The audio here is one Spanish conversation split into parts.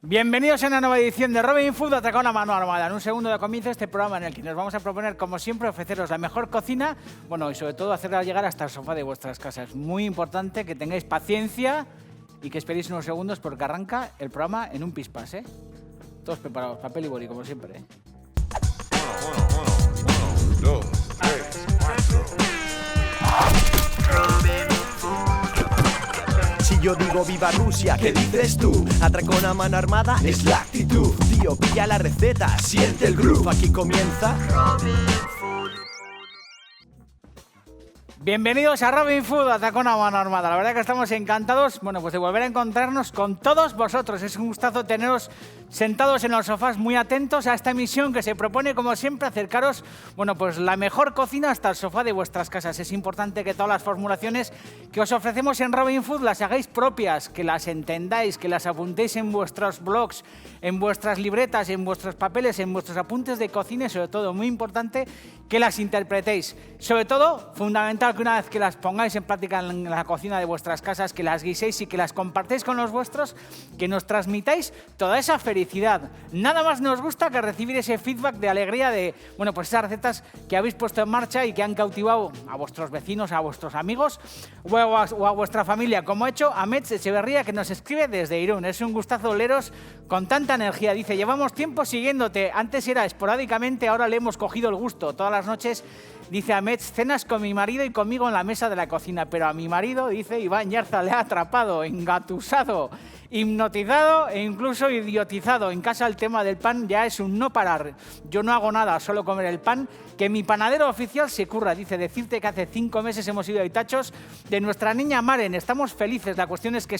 Bienvenidos a una nueva edición de Robin Food, Atracón a mano armada. En un segundo de comienzo este programa en el que nos vamos a proponer, como siempre, ofreceros la mejor cocina, bueno, y sobre todo hacerla llegar hasta el sofá de vuestras casas. Muy importante que tengáis paciencia y que esperéis unos segundos porque arranca el programa en un pispás, ¿eh? Todos preparados, papel y boli, como siempre, ¿eh? Uno, dos, tres, cuatro. Si yo digo viva Rusia, ¿qué dices tú? Atracón a mano armada es la actitud. Tío, pilla la receta, siente el groove. Aquí comienza Bienvenidos a Robin Food, Atracón a mano armada. La verdad que estamos encantados, bueno, pues de volver a encontrarnos con todos vosotros. Es un gustazo teneros sentados en los sofás muy atentos a esta emisión que se propone, como siempre, acercaros, bueno, pues la mejor cocina hasta el sofá de vuestras casas. Es importante que todas las formulaciones que os ofrecemos en Robin Food las hagáis propias, que las entendáis, que las apuntéis en vuestros blogs, en vuestras libretas, en vuestros papeles, en vuestros apuntes de cocina y, sobre todo, muy importante, que las interpretéis. Sobre todo, fundamental que una vez que las pongáis en práctica en la cocina de vuestras casas, que las guiséis y que las compartáis con los vuestros, que nos transmitáis toda esa felicidad. Nada más nos gusta que recibir ese feedback de alegría de, bueno, pues esas recetas que habéis puesto en marcha y que han cautivado a vuestros vecinos, a vuestros amigos o a vuestra familia, como ha hecho Amets Echeverría, que nos escribe desde Irún. Es un gustazo leeros con tanta energía. Dice, llevamos tiempo siguiéndote, antes era esporádicamente, ahora le hemos cogido el gusto. Todas las noches, dice Amets, cenas con mi marido y conmigo en la mesa de la cocina, pero a mi marido, dice Iván Yarza, le ha atrapado, engatusado, hipnotizado e incluso idiotizado. En casa el tema del pan ya es un no parar. Yo no hago nada, solo comer el pan, que mi panadero oficial se curra. Dice, decirte que hace 5 meses hemos ido a Itachos de nuestra niña Maren. Estamos felices. La cuestión es que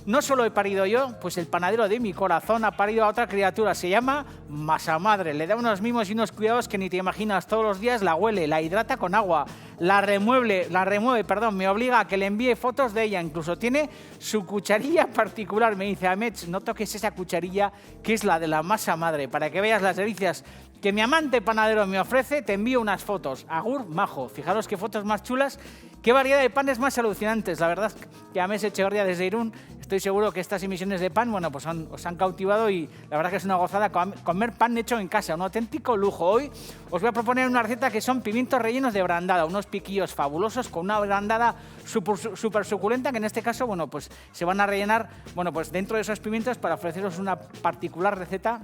no solo he parido yo, pues el panadero de mi corazón ha parido a otra criatura. Se llama Masa Madre. Le da unos mimos y unos cuidados que ni te imaginas. Todos los días la huele, la hidrata con agua, la remueve, me obliga a que le envíe fotos de ella. Incluso tiene su cucharilla particular. Me dice, Amets, no toques esa cucharilla que es la de la Masa Madre. Para que veas las delicias que mi amante panadero me ofrece, te envío unas fotos. Agur majo. Fijaros qué fotos más chulas, qué variedad de panes más alucinantes. La verdad que Amets Echeverría desde Irún, estoy seguro que estas emisiones de pan, bueno, pues os han cautivado y la verdad que es una gozada comer pan hecho en casa, un auténtico lujo. Hoy os voy a proponer una receta que son pimientos rellenos de brandada, unos piquillos fabulosos con una brandada súper suculenta, que en este caso, bueno, pues se van a rellenar, bueno, pues dentro de esos pimientos para ofreceros una particular receta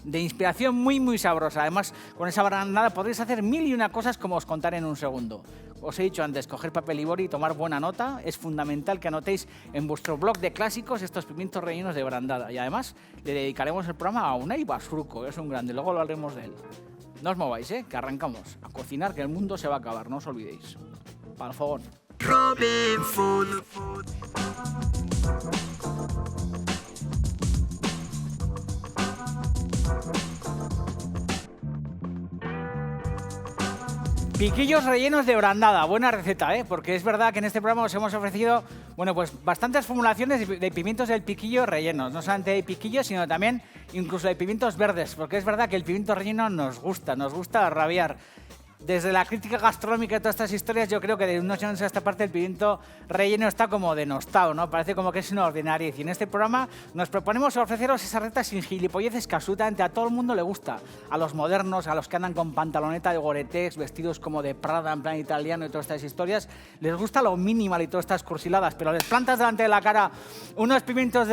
de inspiración muy sabrosa. Además, con esa brandada podréis hacer 1001 cosas, como os contaré en un segundo. Os he dicho antes, coger papel y boli y tomar buena nota. Es fundamental que anotéis en vuestro blog de clásicos estos pimientos rellenos de brandada. Y además, le dedicaremos el programa a Unai Basurco, es un grande, luego lo haremos de él. No os mováis, que arrancamos a cocinar, que el mundo se va a acabar, no os olvidéis. Para el fogón. Robin Food. Piquillos rellenos de brandada, buena receta, porque es verdad que en este programa os hemos ofrecido, bueno, pues bastantes formulaciones de pimientos del piquillo rellenos, no solamente de piquillos, sino también incluso de pimientos verdes, porque es verdad que el pimiento relleno nos gusta rabiar. Desde la crítica gastronómica y todas estas historias, yo creo que de unos años a esta parte el pimiento relleno está como denostado, ¿no? Parece como que es una ordinariedad. Y en este programa nos proponemos ofreceros esa receta sin gilipolleces que absolutamente a todo el mundo le gusta. A los modernos, a los que andan con pantaloneta de Gore-Tex, vestidos como de Prada en plan italiano y todas estas historias, les gusta lo minimal y todas estas cursiladas, pero les plantas delante de la cara unos pimientos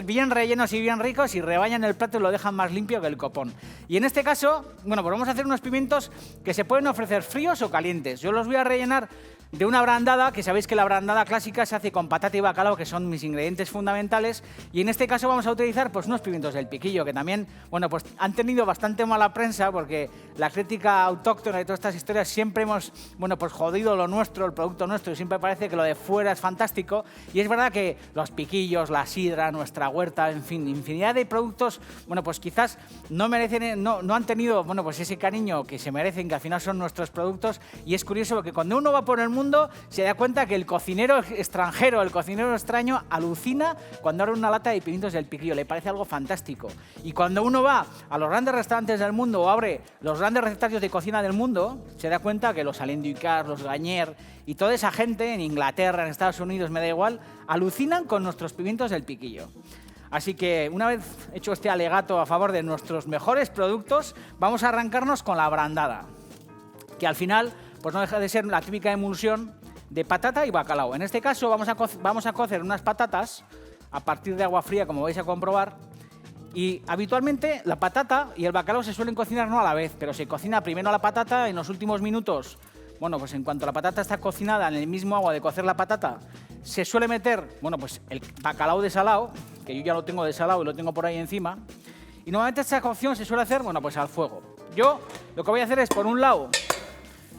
bien rellenos y bien ricos y rebañan el plato y lo dejan más limpio que el copón. Y en este caso, bueno, pues vamos a hacer unos pimientos que se pueden ofrecer fríos o calientes. Yo los voy a rellenar de una brandada, que sabéis que la brandada clásica se hace con patata y bacalao, que son mis ingredientes fundamentales, y en este caso vamos a utilizar pues unos pimientos del piquillo, que también, bueno, pues han tenido bastante mala prensa, porque la crítica autóctona y todas estas historias siempre hemos, bueno, pues jodido lo nuestro, el producto nuestro, y siempre parece que lo de fuera es fantástico, y es verdad que los piquillos, la sidra, nuestra huerta, en fin, infinidad de productos, bueno, pues quizás no merecen, no han tenido, bueno, pues ese cariño que se merecen, que al final son nuestros productos, y es curioso porque cuando uno va por el mundo se da cuenta que el cocinero extranjero, el cocinero extraño, alucina cuando abre una lata de pimientos del piquillo, le parece algo fantástico. Y cuando uno va a los grandes restaurantes del mundo o abre los grandes recetarios de cocina del mundo, se da cuenta que los Alain Ducasse, los Garnier y toda esa gente en Inglaterra, en Estados Unidos, me da igual, alucinan con nuestros pimientos del piquillo. Así que una vez hecho este alegato a favor de nuestros mejores productos, vamos a arrancarnos con la brandada, que al final pues no deja de ser la típica emulsión de patata y bacalao. En este caso vamos a cocer unas patatas a partir de agua fría, como vais a comprobar. Y habitualmente la patata y el bacalao se suelen cocinar no a la vez, pero se cocina primero la patata en los últimos minutos. Bueno, pues en cuanto la patata está cocinada en el mismo agua de cocer la patata, se suele meter, bueno, pues el bacalao desalado, que yo ya lo tengo desalado y lo tengo por ahí encima. Y normalmente esta cocción se suele hacer, bueno, pues al fuego. Yo lo que voy a hacer es, por un lado,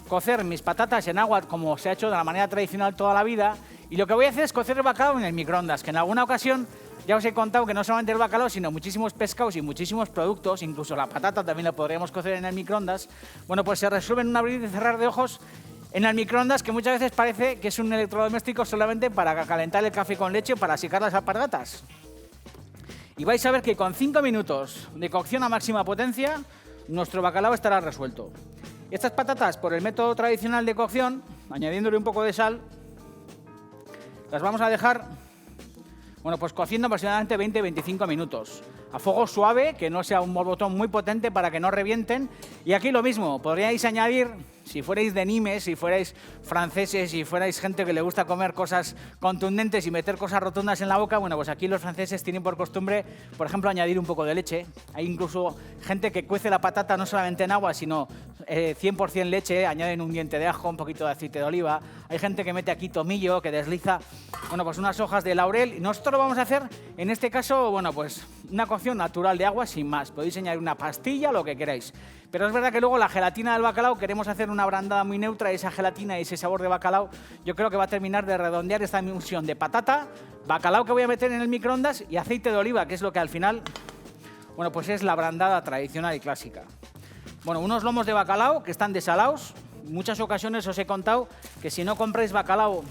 cocer mis patatas en agua como se ha hecho de la manera tradicional toda la vida. Y lo que voy a hacer es cocer el bacalao en el microondas, que en alguna ocasión ya os he contado que no solamente el bacalao, sino muchísimos pescados y muchísimos productos, incluso la patata también la podríamos cocer en el microondas. Bueno, pues se resuelven en un abrir y cerrar de ojos en el microondas, que muchas veces parece que es un electrodoméstico solamente para calentar el café con leche o para secar las alpargatas. Y vais a ver que con 5 minutos de cocción a máxima potencia, nuestro bacalao estará resuelto. Estas patatas, por el método tradicional de cocción, añadiéndole un poco de sal, las vamos a dejar, bueno, pues cociendo aproximadamente 20-25 minutos. A fuego suave, que no sea un borbotón muy potente para que no revienten. Y aquí lo mismo, podríais añadir, si fuerais de Nimes, si fuerais franceses, si fuerais gente que le gusta comer cosas contundentes y meter cosas rotundas en la boca, bueno, pues aquí los franceses tienen por costumbre, por ejemplo, añadir un poco de leche. Hay incluso gente que cuece la patata no solamente en agua, sino 100% leche, añaden un diente de ajo, un poquito de aceite de oliva. Hay gente que mete aquí tomillo, que desliza, bueno, pues unas hojas de laurel. Y nosotros lo vamos a hacer, en este caso, bueno, pues una cocción natural de agua sin más. Podéis añadir una pastilla, lo que queráis. Pero es verdad que luego la gelatina del bacalao, queremos hacer una brandada muy neutra, esa gelatina y ese sabor de bacalao, yo creo que va a terminar de redondear esta emulsión de patata, bacalao que voy a meter en el microondas y aceite de oliva, que es lo que al final, bueno, pues es la brandada tradicional y clásica. Bueno, unos lomos de bacalao que están desalados. En muchas ocasiones os he contado que si no compráis bacalao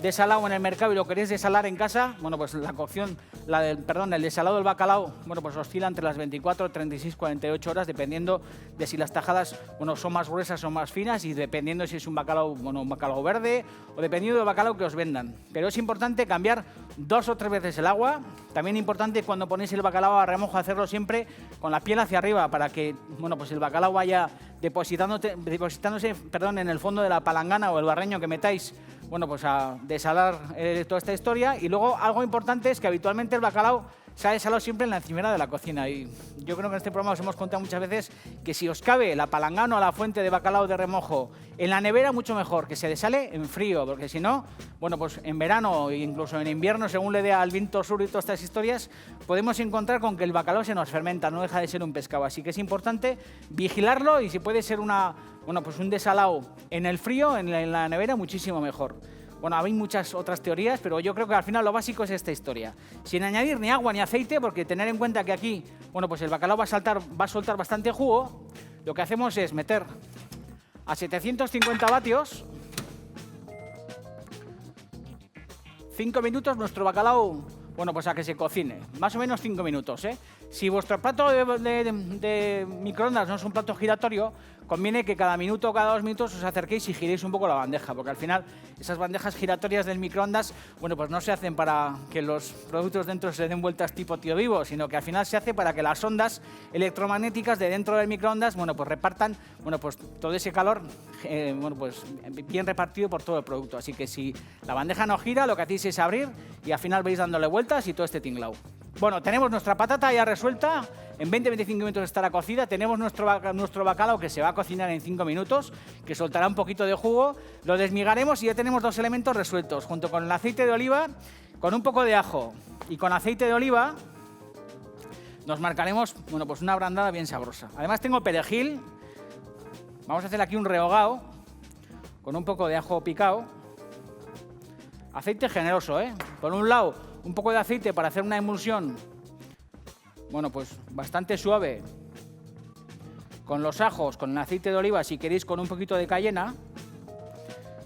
desalado en el mercado y lo queréis desalar en casa, bueno, pues la cocción, el desalado del bacalao, bueno, pues oscila entre las 24, 36, 48 horas, dependiendo de si las tajadas, bueno, son más gruesas o más finas y dependiendo si es un bacalao, bueno, un bacalao verde o dependiendo del bacalao que os vendan. Pero es importante cambiar 2 o 3 veces el agua. También importante cuando ponéis el bacalao a remojo hacerlo siempre con la piel hacia arriba para que, bueno, pues el bacalao vaya depositándose, en el fondo de la palangana o el barreño que metáis, bueno, pues a desalar toda esta historia. Y luego algo importante es que habitualmente el bacalao se ha desalado siempre en la encimera de la cocina. Y yo creo que en este programa os hemos contado muchas veces que si os cabe la palangana o la fuente de bacalao de remojo en la nevera, mucho mejor, que se desale en frío, porque si no, bueno, pues en verano e incluso en invierno, según le dé al viento sur y todas estas historias, podemos encontrar con que el bacalao se nos fermenta, no deja de ser un pescado. Así que es importante vigilarlo y si puede ser un desalado en el frío, en la nevera, muchísimo mejor. Bueno, hay muchas otras teorías, pero yo creo que al final lo básico es esta historia. Sin añadir ni agua ni aceite, porque tener en cuenta que aquí, bueno, pues el bacalao va a soltar bastante jugo, lo que hacemos es meter a 750 vatios, 5 minutos nuestro bacalao, bueno, pues a que se cocine, más o menos 5 minutos, ¿eh? Si vuestro plato de microondas no es un plato giratorio, conviene que cada minuto o cada 2 minutos os acerquéis y giréis un poco la bandeja, porque al final esas bandejas giratorias del microondas, bueno, pues no se hacen para que los productos dentro se den vueltas tipo tío vivo, sino que al final se hace para que las ondas electromagnéticas de dentro del microondas, bueno, pues repartan, bueno, pues todo ese calor, bueno, pues bien repartido por todo el producto. Así que si la bandeja no gira, lo que hacéis es abrir y al final vais dándole vueltas y todo este tinglao. Bueno, tenemos nuestra patata ya resuelta, en 20-25 minutos estará cocida, tenemos nuestro bacalao que se va a cocinar en 5 minutos, que soltará un poquito de jugo, lo desmigaremos y ya tenemos 2 elementos resueltos, junto con el aceite de oliva, con un poco de ajo y con aceite de oliva, nos marcaremos, bueno, pues una brandada bien sabrosa. Además tengo perejil, vamos a hacer aquí un rehogado, con un poco de ajo picado, aceite generoso, ¿eh? Por un lado, un poco de aceite para hacer una emulsión, bueno, pues bastante suave, con los ajos, con el aceite de oliva, si queréis con un poquito de cayena,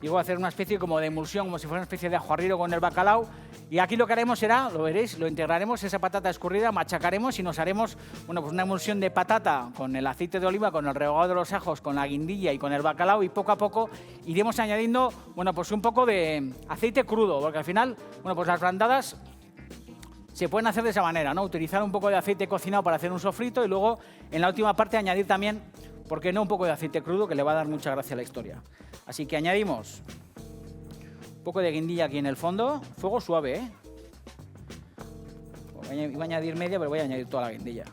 y voy a hacer una especie como de emulsión, como si fuera una especie de ajo arriero con el bacalao. Y aquí lo que haremos será, lo veréis, lo integraremos, esa patata escurrida, machacaremos y nos haremos, bueno, pues una emulsión de patata con el aceite de oliva, con el rehogado de los ajos, con la guindilla y con el bacalao, y poco a poco iremos añadiendo, bueno, pues un poco de aceite crudo, porque al final, bueno, pues las brandadas se pueden hacer de esa manera, ¿no? Utilizar un poco de aceite cocinado para hacer un sofrito y luego en la última parte añadir también, ¿por qué no?, un poco de aceite crudo que le va a dar mucha gracia a la historia. Así que añadimos un poco de guindilla aquí en el fondo, fuego suave, ¿eh? Iba a añadir media, pero voy a añadir toda la guindilla.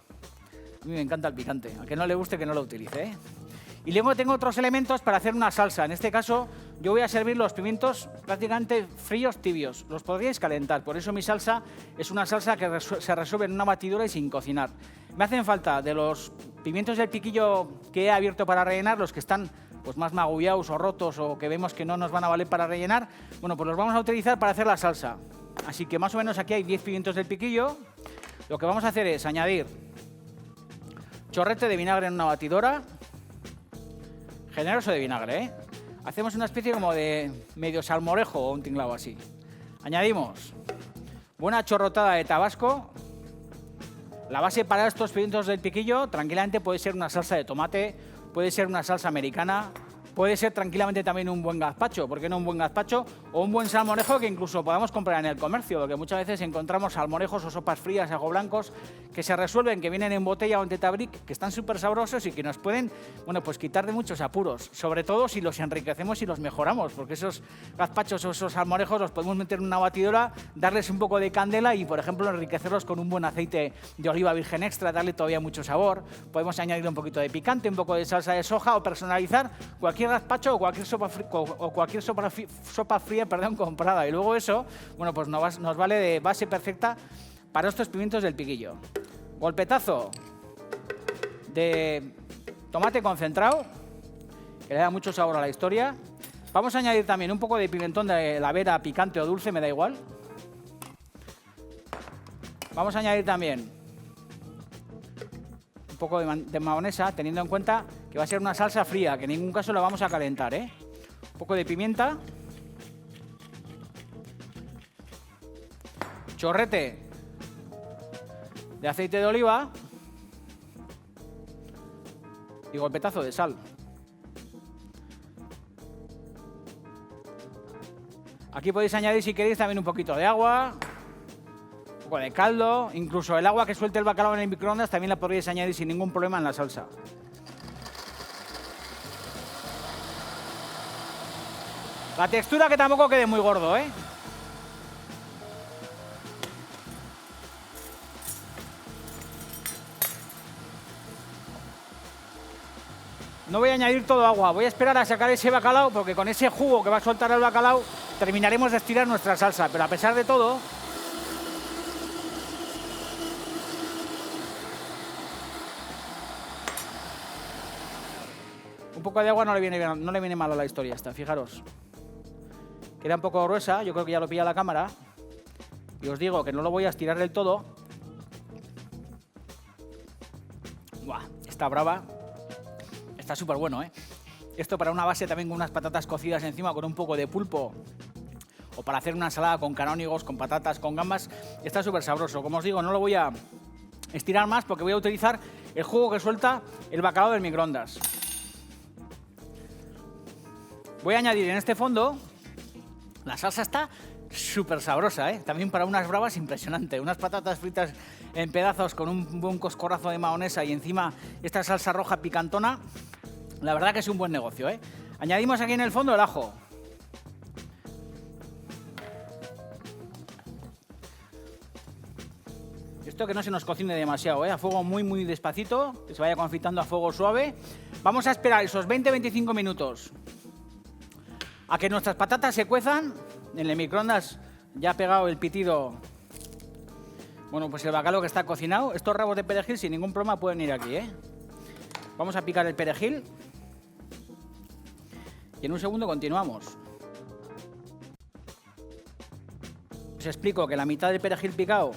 A mí me encanta el picante, a que no le guste que no lo utilice, ¿eh? Y luego tengo otros elementos para hacer una salsa. En este caso, yo voy a servir los pimientos prácticamente fríos, tibios. Los podríais calentar. Por eso mi salsa es una salsa que se resuelve en una batidora y sin cocinar. Me hacen falta de los pimientos del piquillo que he abierto para rellenar, los que están pues más magullados o rotos o que vemos que no nos van a valer para rellenar. Bueno, pues los vamos a utilizar para hacer la salsa. Así que más o menos aquí hay 10 pimientos del piquillo. Lo que vamos a hacer es añadir chorrete de vinagre en una batidora. Generoso de vinagre, ¿eh? Hacemos una especie como de medio salmorejo o un tinglado así. Añadimos buena chorrotada de tabasco. La base para estos pimientos del piquillo tranquilamente puede ser una salsa de tomate, puede ser una salsa americana, puede ser tranquilamente también un buen gazpacho. ¿Por qué no un buen gazpacho? O un buen salmorejo que incluso podamos comprar en el comercio, porque muchas veces encontramos salmorejos o sopas frías, ajo blancos, que se resuelven, que vienen en botella o en tetabric, que están súper sabrosos y que nos pueden, bueno, pues quitar de muchos apuros. Sobre todo si los enriquecemos y los mejoramos, porque esos gazpachos o esos salmorejos los podemos meter en una batidora, darles un poco de candela y, por ejemplo, enriquecerlos con un buen aceite de oliva virgen extra, darle todavía mucho sabor. Podemos añadirle un poquito de picante, un poco de salsa de soja o personalizar cualquier gazpacho o cualquier sopa fría, comprada. Y luego eso, bueno, pues nos vale de base perfecta para estos pimientos del piquillo. Golpetazo de tomate concentrado, que le da mucho sabor a la historia. Vamos a añadir también un poco de pimentón de la vera, picante o dulce, me da igual. Vamos a añadir también un poco de mayonesa, teniendo en cuenta que va a ser una salsa fría, que en ningún caso la vamos a calentar, ¿eh? Un poco de pimienta. Chorrete de aceite de oliva. Y golpetazo de sal. Aquí podéis añadir, si queréis, también un poquito de agua, un poco de caldo, incluso el agua que suelte el bacalao en el microondas también la podríais añadir sin ningún problema en la salsa. La textura que tampoco quede muy gordo, ¿eh? No voy a añadir todo agua, voy a esperar a sacar ese bacalao porque con ese jugo que va a soltar el bacalao terminaremos de estirar nuestra salsa, pero a pesar de todo, un poco de agua no le viene mal a la historia esta, fijaros. Queda un poco gruesa, yo creo que ya lo pilla la cámara. Y os digo que no lo voy a estirar del todo. Buah, está brava. Está súper bueno, ¿eh? Esto para una base también con unas patatas cocidas encima con un poco de pulpo. O para hacer una ensalada con canónigos, con patatas, con gambas. Está súper sabroso. Como os digo, no lo voy a estirar más porque voy a utilizar el jugo que suelta el bacalao del microondas. Voy a añadir en este fondo... La salsa está súper sabrosa, ¿eh? También para unas bravas impresionante. Unas patatas fritas en pedazos con un buen coscorrazo de mayonesa y encima esta salsa roja picantona. La verdad que es un buen negocio, ¿eh? Añadimos aquí en el fondo el ajo. Esto que no se nos cocine demasiado, ¿eh? A fuego muy despacito, que se vaya confitando a fuego suave. Vamos a esperar esos 20-25 minutos a que nuestras patatas se cuezan. En el microondas ya ha pegado el pitido. Bueno, pues el bacalao que está cocinado. Estos rabos de perejil sin ningún problema pueden ir aquí, ¿eh? Vamos a picar el perejil. Y en un segundo continuamos. Os explico que la mitad del perejil picado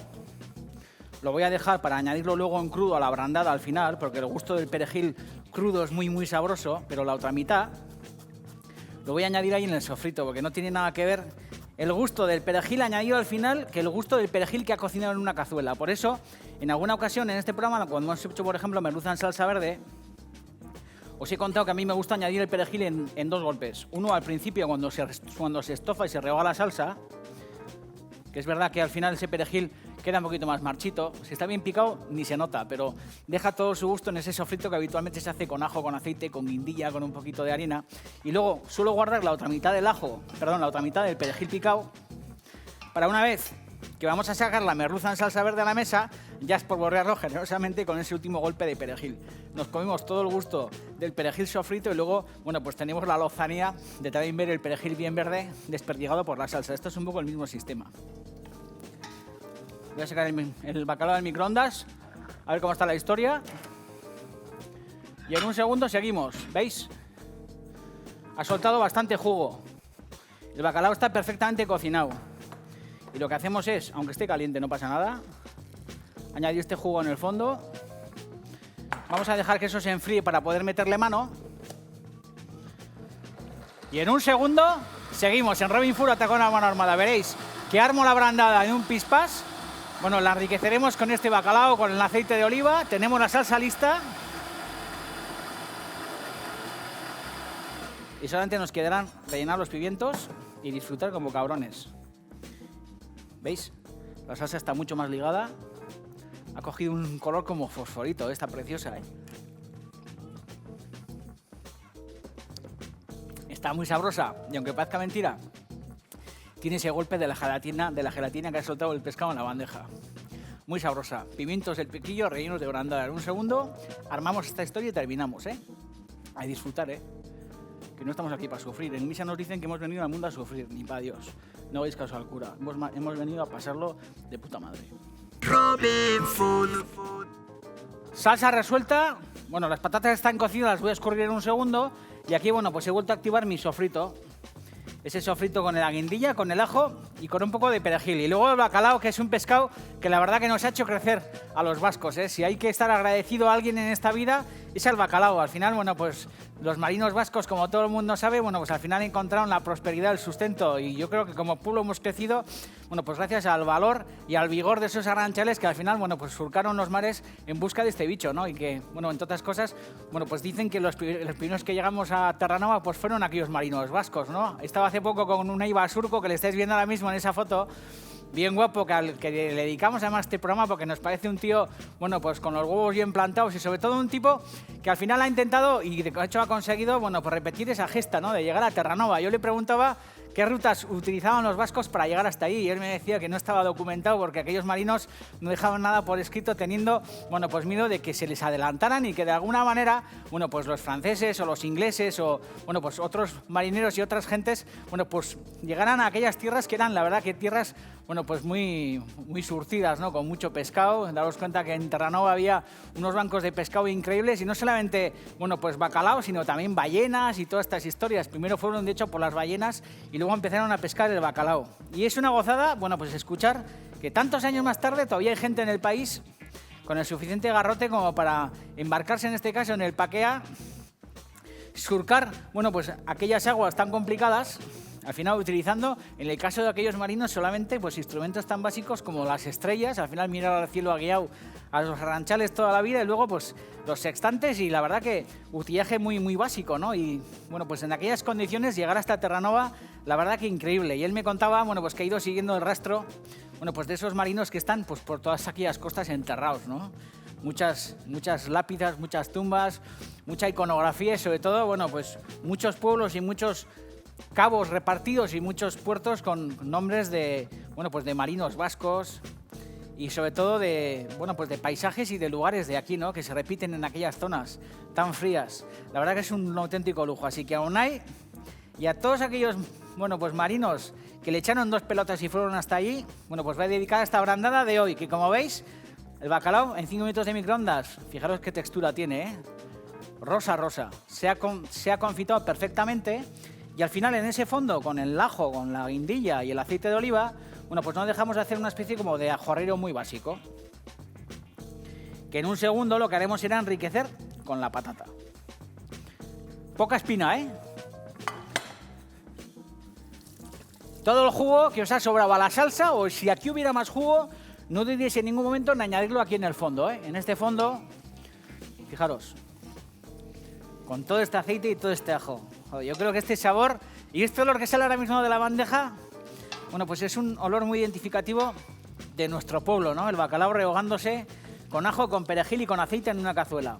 lo voy a dejar para añadirlo luego en crudo a la brandada al final, porque el gusto del perejil crudo es muy sabroso, pero la otra mitad lo voy a añadir ahí en el sofrito, porque no tiene nada que ver el gusto del perejil añadido al final que el gusto del perejil que ha cocinado en una cazuela. Por eso, en alguna ocasión en este programa, cuando hemos hecho, por ejemplo, merluza en salsa verde, os he contado que a mí me gusta añadir el perejil en dos golpes. Uno al principio, cuando se estofa y se rehoga la salsa, que es verdad que al final ese perejil queda un poquito más marchito. Si está bien picado, ni se nota, pero deja todo su gusto en ese sofrito que habitualmente se hace con ajo, con aceite, con guindilla, con un poquito de harina. Y luego suelo guardar la otra mitad del la otra mitad del perejil picado, para una vez que vamos a sacar la merluza en salsa verde a la mesa, ya es por borrearlo generosamente con ese último golpe de perejil. Nos comimos todo el gusto del perejil sofrito y luego, bueno, pues tenemos la lozanía de también ver el perejil bien verde desperdigado por la salsa. Esto es un poco el mismo sistema. Voy a sacar el bacalao del microondas, a ver cómo está la historia. Y en un segundo seguimos, ¿veis? Ha soltado bastante jugo. El bacalao está perfectamente cocinado. Y lo que hacemos es, aunque esté caliente no pasa nada, añadir este jugo en el fondo. Vamos a dejar que eso se enfríe para poder meterle mano. Y en un segundo seguimos en Robin Food Atacón a mano armada. Veréis que armo la brandada en un pispás. Bueno, la enriqueceremos con este bacalao, con el aceite de oliva. Tenemos la salsa lista. Y solamente nos quedarán rellenar los pimientos y disfrutar como cabrones. ¿Veis? La salsa está mucho más ligada. Ha cogido un color como fosforito, está preciosa, ¿eh? Está muy sabrosa y aunque parezca mentira, tiene ese golpe de la gelatina que ha soltado el pescado en la bandeja. Muy sabrosa. Pimientos del piquillo rellenos de brandada. En un segundo armamos esta historia y terminamos, ¿eh? A disfrutar, ¿eh? Que no estamos aquí para sufrir. En misa nos dicen que hemos venido al mundo a sufrir, ni para Dios. No veis caso al cura. Hemos venido a pasarlo de puta madre. Robin Food. Salsa resuelta. Bueno, las patatas están cocidas, las voy a escurrir en un segundo. Y aquí, bueno, pues he vuelto a activar mi sofrito. Ese sofrito con la guindilla, con el ajo y con un poco de perejil. Y luego el bacalao, que es un pescado que la verdad que nos ha hecho crecer a los vascos, ¿eh? Si hay que estar agradecido a alguien en esta vida, es al bacalao. Al final, bueno, pues los marinos vascos, como todo el mundo sabe, bueno, pues al final encontraron la prosperidad, el sustento. Y yo creo que como pueblo hemos crecido, bueno, pues gracias al valor y al vigor de esos arranchales que al final, bueno, pues surcaron los mares en busca de este bicho, ¿no? Y que, bueno, entre otras cosas, bueno, pues dicen que los primeros que llegamos a Terranova, pues fueron aquellos marinos vascos, ¿no? Estaba hace poco con un Eibar Surco que le estáis viendo ahora mismo en esa foto, bien guapo, que le dedicamos además este programa porque nos parece un tío, bueno, pues con los huevos bien plantados y sobre todo un tipo que al final ha intentado y de hecho ha conseguido, bueno, pues repetir esa gesta, ¿no? De llegar a Terranova. Yo le preguntaba qué rutas utilizaban los vascos para llegar hasta ahí y él me decía que no estaba documentado porque aquellos marinos no dejaban nada por escrito teniendo, bueno, pues miedo de que se les adelantaran y que de alguna manera, bueno, pues los franceses o los ingleses o, bueno, pues otros marineros y otras gentes, bueno, pues llegaran a aquellas tierras que eran, la verdad, que tierras, bueno, pues muy surtidas, ¿no? Con mucho pescado. Daros cuenta que en Terranova había unos bancos de pescado increíbles y no solamente, bueno, pues bacalao, sino también ballenas y todas estas historias. Primero fueron, de hecho, por las ballenas y luego empezaron a pescar el bacalao. Y es una gozada, bueno, pues escuchar que tantos años más tarde todavía hay gente en el país con el suficiente garrote como para embarcarse, en este caso, en el Paquea, surcar, bueno, pues aquellas aguas tan complicadas, al final utilizando, en el caso de aquellos marinos, solamente pues instrumentos tan básicos como las estrellas, al final mirar al cielo guiado a los ranchales toda la vida y luego pues los sextantes y la verdad que utillaje muy básico, ¿no? Y bueno, pues en aquellas condiciones llegar hasta Terranova, la verdad que increíble. Y él me contaba, bueno, pues que ha ido siguiendo el rastro, bueno, pues de esos marinos que están pues por todas aquellas costas enterrados, ¿no? Muchas lápidas, muchas tumbas, mucha iconografía y sobre todo, bueno, pues muchos pueblos y muchos cabos repartidos y muchos puertos con nombres de, bueno, pues de marinos vascos y sobre todo de, bueno, pues de paisajes y de lugares de aquí, ¿no? Que se repiten en aquellas zonas tan frías. La verdad que es un auténtico lujo. Así que a Unai y a todos aquellos, bueno, pues marinos que le echaron 2 pelotas y fueron hasta allí, bueno, pues va a dedicar esta brandada de hoy, que como veis, el bacalao en 5 minutos de microondas, fijaros qué textura tiene, ¿eh? Rosa. Se ha confitado perfectamente. Y al final en ese fondo, con el ajo, con la guindilla y el aceite de oliva, bueno, pues no dejamos de hacer una especie como de ajorrero muy básico. Que en un segundo lo que haremos será enriquecer con la patata. Poca espina, ¿eh? Todo el jugo que os ha sobrado a la salsa, o si aquí hubiera más jugo, no dudéis en ningún momento en añadirlo aquí en el fondo, ¿eh? En este fondo, fijaros, con todo este aceite y todo este ajo. Joder, yo creo que este sabor y este olor que sale ahora mismo de la bandeja, bueno, pues es un olor muy identificativo de nuestro pueblo, ¿no? El bacalao rehogándose con ajo, con perejil y con aceite en una cazuela.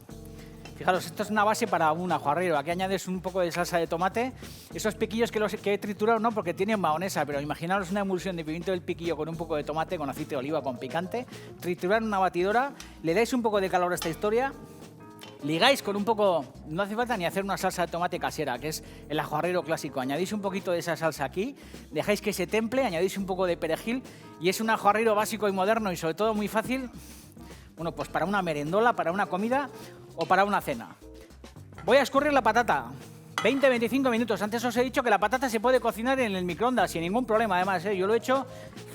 Fijaros, esto es una base para un ajuarrero. Aquí añades un poco de salsa de tomate. Esos piquillos que he triturado no, porque tienen mahonesa, pero imaginaros una emulsión de pimiento del piquillo con un poco de tomate, con aceite de oliva, con picante. Triturar en una batidora, le dais un poco de calor a esta historia, ligáis con un poco, no hace falta ni hacer una salsa de tomate casera, que es el ajuarrero clásico. Añadís un poquito de esa salsa aquí, dejáis que se temple, añadís un poco de perejil y es un ajuarrero básico y moderno y sobre todo muy fácil, bueno, pues para una merendola, para una comida o para una cena. Voy a escurrir la patata. 20-25 minutos. Antes os he dicho que la patata se puede cocinar en el microondas sin ningún problema. Además, yo lo he hecho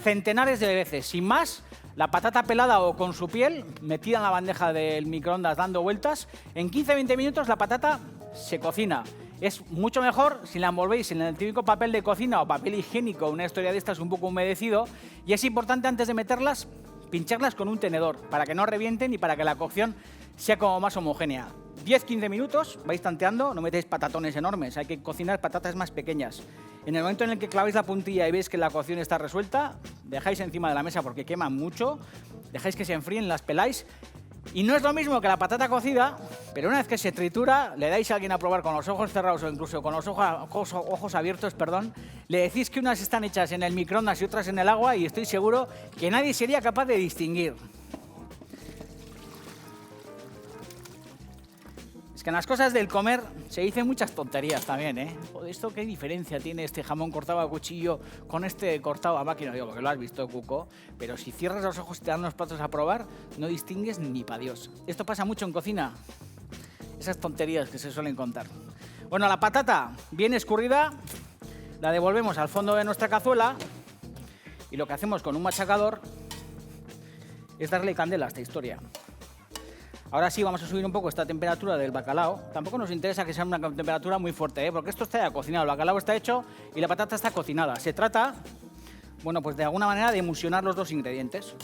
centenares de veces. Sin más, la patata pelada o con su piel, metida en la bandeja del microondas dando vueltas, en 15-20 minutos la patata se cocina. Es mucho mejor si la envolvéis en el típico papel de cocina o papel higiénico, una historia de estas un poco humedecido. Y es importante antes de meterlas, pincharlas con un tenedor para que no revienten y para que la cocción sea como más homogénea. 10-15 minutos, vais tanteando, no metéis patatones enormes, hay que cocinar patatas más pequeñas. En el momento en el que claváis la puntilla y veis que la cocción está resuelta, dejáis encima de la mesa porque queman mucho, dejáis que se enfríen, las peláis. Y no es lo mismo que la patata cocida, pero una vez que se tritura, le dais a alguien a probar con los ojos cerrados o incluso con los ojos abiertos, le decís que unas están hechas en el microondas y otras en el agua y estoy seguro que nadie sería capaz de distinguir. Es que en las cosas del comer se dicen muchas tonterías también, ¿eh? Joder, ¿esto qué diferencia tiene este jamón cortado a cuchillo con este cortado a máquina? Digo, porque lo has visto, Cuco, pero si cierras los ojos y te dan los platos a probar, no distingues ni pa' Dios. Esto pasa mucho en cocina, esas tonterías que se suelen contar. Bueno, la patata bien escurrida, la devolvemos al fondo de nuestra cazuela y lo que hacemos con un machacador es darle candela a esta historia. Ahora sí vamos a subir un poco esta temperatura del bacalao. Tampoco nos interesa que sea una temperatura muy fuerte, porque esto está ya cocinado. El bacalao está hecho y la patata está cocinada. Se trata, bueno, pues de alguna manera de emulsionar los dos ingredientes.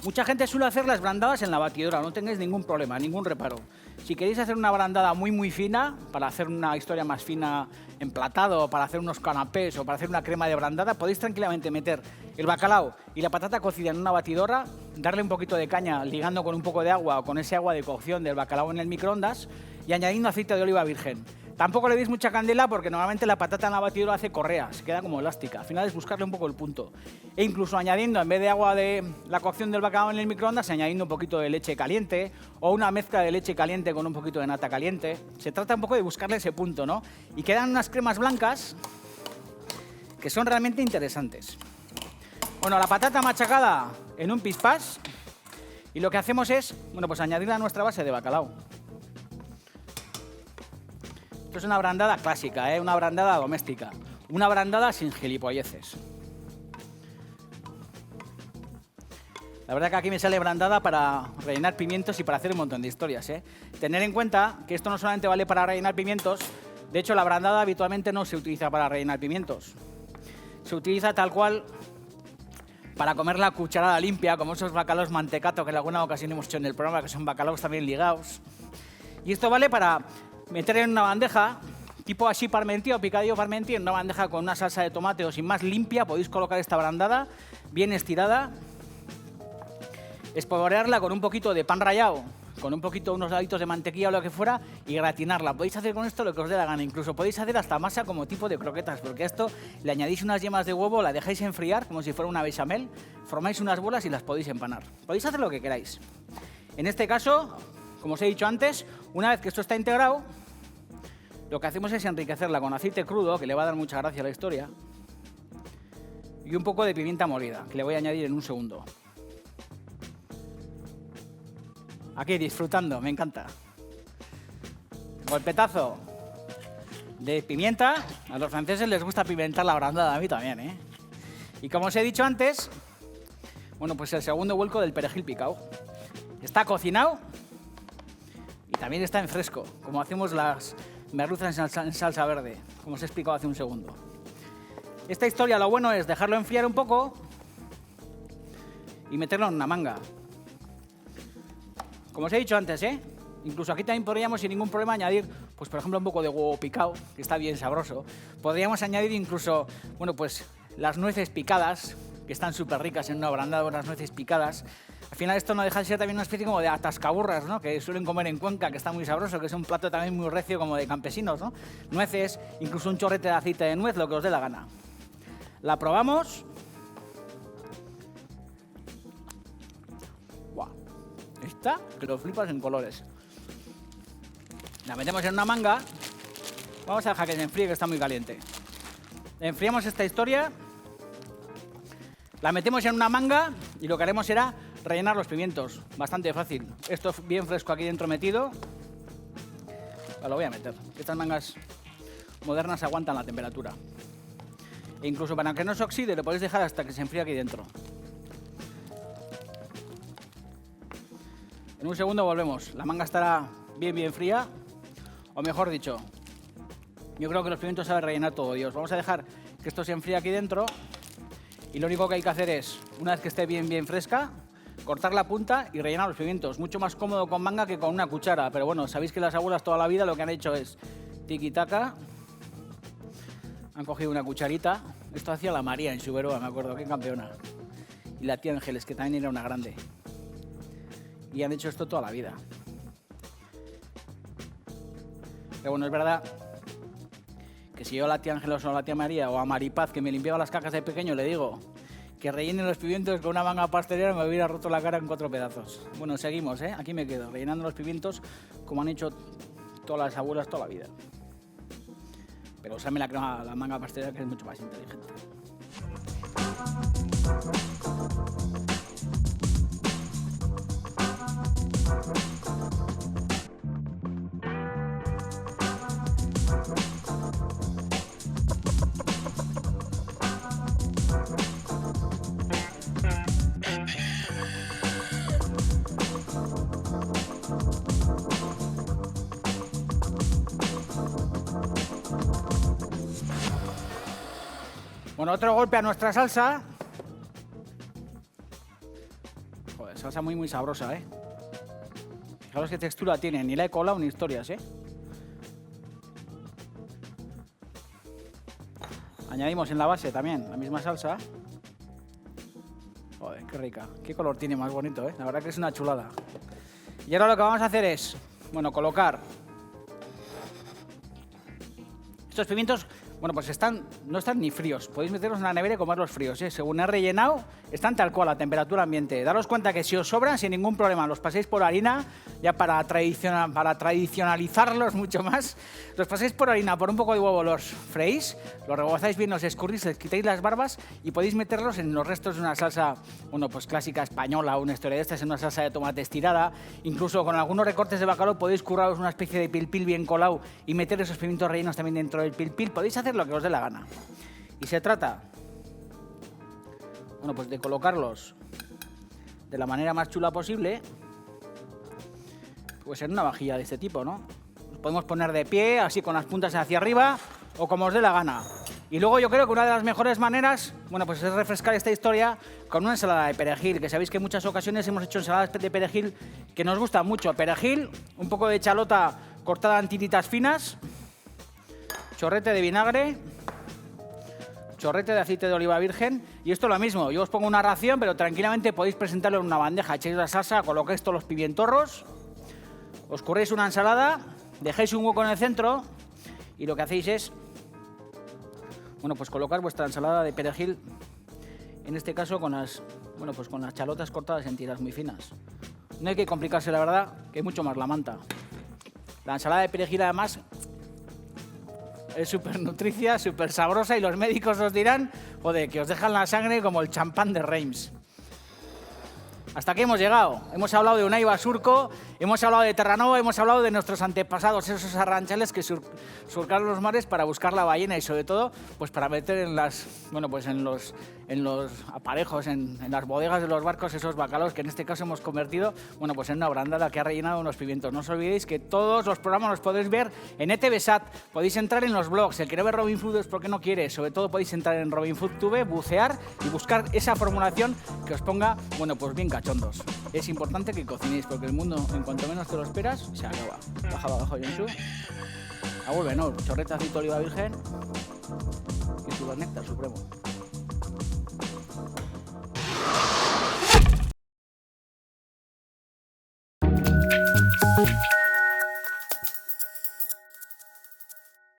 Mucha gente suele hacer las brandadas en la batidora, no tengáis ningún problema, ningún reparo. Si queréis hacer una brandada muy fina, para hacer una historia más fina emplatado, para hacer unos canapés o para hacer una crema de brandada, podéis tranquilamente meter el bacalao y la patata cocida en una batidora, darle un poquito de caña ligando con un poco de agua o con ese agua de cocción del bacalao en el microondas y añadiendo aceite de oliva virgen. Tampoco le deis mucha candela porque normalmente la patata en la batidora hace correa, se queda como elástica. Al final es buscarle un poco el punto. E incluso añadiendo, en vez de agua de la cocción del bacalao en el microondas, añadiendo un poquito de leche caliente o una mezcla de leche caliente con un poquito de nata caliente. Se trata un poco de buscarle ese punto, ¿no? Y quedan unas cremas blancas que son realmente interesantes. Bueno, la patata machacada en un pispás y lo que hacemos es, bueno, pues añadirla a nuestra base de bacalao. Esto es una brandada clásica, una brandada doméstica, una brandada sin gilipolleces. La verdad que aquí me sale brandada para rellenar pimientos y para hacer un montón de historias, ¿eh? Tener en cuenta que esto no solamente vale para rellenar pimientos, de hecho la brandada habitualmente no se utiliza para rellenar pimientos. Se utiliza tal cual para comer la cucharada limpia, como esos bacalaos mantecato que en alguna ocasión hemos hecho en el programa, que son bacalaos también ligados. Y esto vale para meter en una bandeja, tipo así parmentier o picadillo parmentier, en una bandeja con una salsa de tomate o sin más limpia, podéis colocar esta brandada bien estirada, espolvorearla con un poquito de pan rallado, con un poquito, unos daditos de mantequilla o lo que fuera, y gratinarla. Podéis hacer con esto lo que os dé la gana, incluso podéis hacer hasta masa como tipo de croquetas, porque a esto le añadís unas yemas de huevo, la dejáis enfriar como si fuera una bechamel, formáis unas bolas y las podéis empanar. Podéis hacer lo que queráis. En este caso, como os he dicho antes, una vez que esto está integrado, lo que hacemos es enriquecerla con aceite crudo, que le va a dar mucha gracia a la historia, y un poco de pimienta molida, que le voy a añadir en un segundo. Aquí disfrutando, me encanta. Golpetazo de pimienta. A los franceses les gusta pimentar la brandada, a mí también, ¿eh? Y como os he dicho antes, bueno, pues el segundo vuelco del perejil picado. Está cocinado y también está en fresco, como hacemos las merluzas en salsa verde, como os he explicado hace un segundo. Esta historia lo bueno es dejarlo enfriar un poco y meterlo en una manga. Como os he dicho antes, incluso aquí también podríamos sin ningún problema añadir, pues por ejemplo, un poco de huevo picado, que está bien sabroso. Podríamos añadir incluso, bueno, pues las nueces picadas, que están súper ricas en una brandada de unas nueces picadas. Al final esto no deja de ser también una especie como de atascaburras, ¿no? Que suelen comer en Cuenca, que está muy sabroso, que es un plato también muy recio como de campesinos, ¿no? Nueces, incluso un chorrete de aceite de nuez, lo que os dé la gana. La probamos. ¡Guau! Esta, que lo flipas en colores. La metemos en una manga. Vamos a dejar que se enfríe, que está muy caliente. Enfriamos esta historia. La metemos en una manga y lo que haremos será rellenar los pimientos. Bastante fácil. Esto bien fresco aquí dentro metido. Lo voy a meter. Estas mangas modernas aguantan la temperatura. E incluso para que no se oxide, lo podéis dejar hasta que se enfríe aquí dentro. En un segundo volvemos. La manga estará bien fría. O mejor dicho, yo creo que los pimientos saben rellenar todo Dios. Vamos a dejar que esto se enfríe aquí dentro. Y lo único que hay que hacer es, una vez que esté bien fresca, cortar la punta y rellenar los pimientos. Mucho más cómodo con manga que con una cuchara. Pero bueno, sabéis que las abuelas toda la vida lo que han hecho es tiki-taka. Han cogido una cucharita. Esto hacía la María en Suberoa, me acuerdo, qué campeona. Y la tía Ángeles, que también era una grande. Y han hecho esto toda la vida. Pero bueno, es verdad que si yo a la tía Ángeles o a la tía María o a Maripaz, que me limpiaba las cajas de pequeño, le digo que rellenen los pimientos con una manga pastelera, me hubiera roto la cara en 4 pedazos. Bueno, seguimos, ¿eh? Aquí me quedo, rellenando los pimientos como han hecho todas las abuelas toda la vida. Pero usarme la manga pastelera, que es mucho más inteligente. Bueno, otro golpe a nuestra salsa. Joder, salsa muy sabrosa, ¿eh? Fijaros qué textura tiene, ni la he colado ni historias, ¿eh? Añadimos en la base también la misma salsa. Joder, qué rica. Qué color tiene más bonito, ¿eh? La verdad que es una chulada. Y ahora lo que vamos a hacer es, bueno, colocar estos pimientos. Bueno, pues no están ni fríos. Podéis meterlos en la nevera y comerlos fríos, ¿eh? Según he rellenado, están tal cual a temperatura ambiente. Daros cuenta que si os sobran, sin ningún problema, los paséis por harina, ya para tradicionalizarlos mucho más. Los paséis por harina, por un poco de huevo, los freís, los rebozáis bien, los escurrís, les quitáis las barbas y podéis meterlos en los restos de una salsa, bueno, pues clásica española, una historia de estas, en una salsa de tomate estirada. Incluso con algunos recortes de bacalao podéis curraros una especie de pil-pil bien colado y meter esos pimientos rellenos también dentro del pil-pil. Podéis hacer lo que os dé la gana. Y se trata, bueno, pues de colocarlos de la manera más chula posible, pues en una vajilla de este tipo, ¿no? Los podemos poner de pie, así con las puntas hacia arriba, o como os dé la gana. Y luego yo creo que una de las mejores maneras, bueno, pues es refrescar esta historia con una ensalada de perejil, que sabéis que en muchas ocasiones hemos hecho ensaladas de perejil que nos gusta mucho. Perejil, un poco de chalota cortada en tiritas finas, chorrete de vinagre, chorrete de aceite de oliva virgen, y esto lo mismo, yo os pongo una ración, pero tranquilamente podéis presentarlo en una bandeja, echáis la salsa, colocáis todos los pimientorros, os curréis una ensalada, dejáis un hueco en el centro y lo que hacéis es, bueno, pues colocar vuestra ensalada de perejil, en este caso con las, bueno, pues con las chalotas cortadas en tiras muy finas. No hay que complicarse, la verdad, que hay mucho más la manta. La ensalada de perejil además es súper nutricia, súper sabrosa y los médicos os dirán, joder, que os dejan la sangre como el champán de Reims. Hasta aquí hemos llegado. Hemos hablado de Unai Basurco, hemos hablado de Terranova, hemos hablado de nuestros antepasados, esos arranchales que surcaron los mares para buscar la ballena y sobre todo, pues para meter en las, bueno, pues en los aparejos, en las bodegas de los barcos, esos bacalaos que en este caso hemos convertido, bueno, pues en una brandada que ha rellenado unos pimientos. No os olvidéis que todos los programas los podéis ver en ETVSAT, podéis entrar en los blogs. El que no ve Robin Food es porque no quiere. Sobre todo podéis entrar en Robin Food Tube, bucear y buscar esa formulación que os ponga, bueno, pues bien cachondos. Es importante que cocinéis porque el mundo, en cuanto menos te lo esperas, se acaba. Baja abajo, Jonsu. Vuelve, no, chorreta, aceite de oliva virgen y su néctar supremo. Thank you.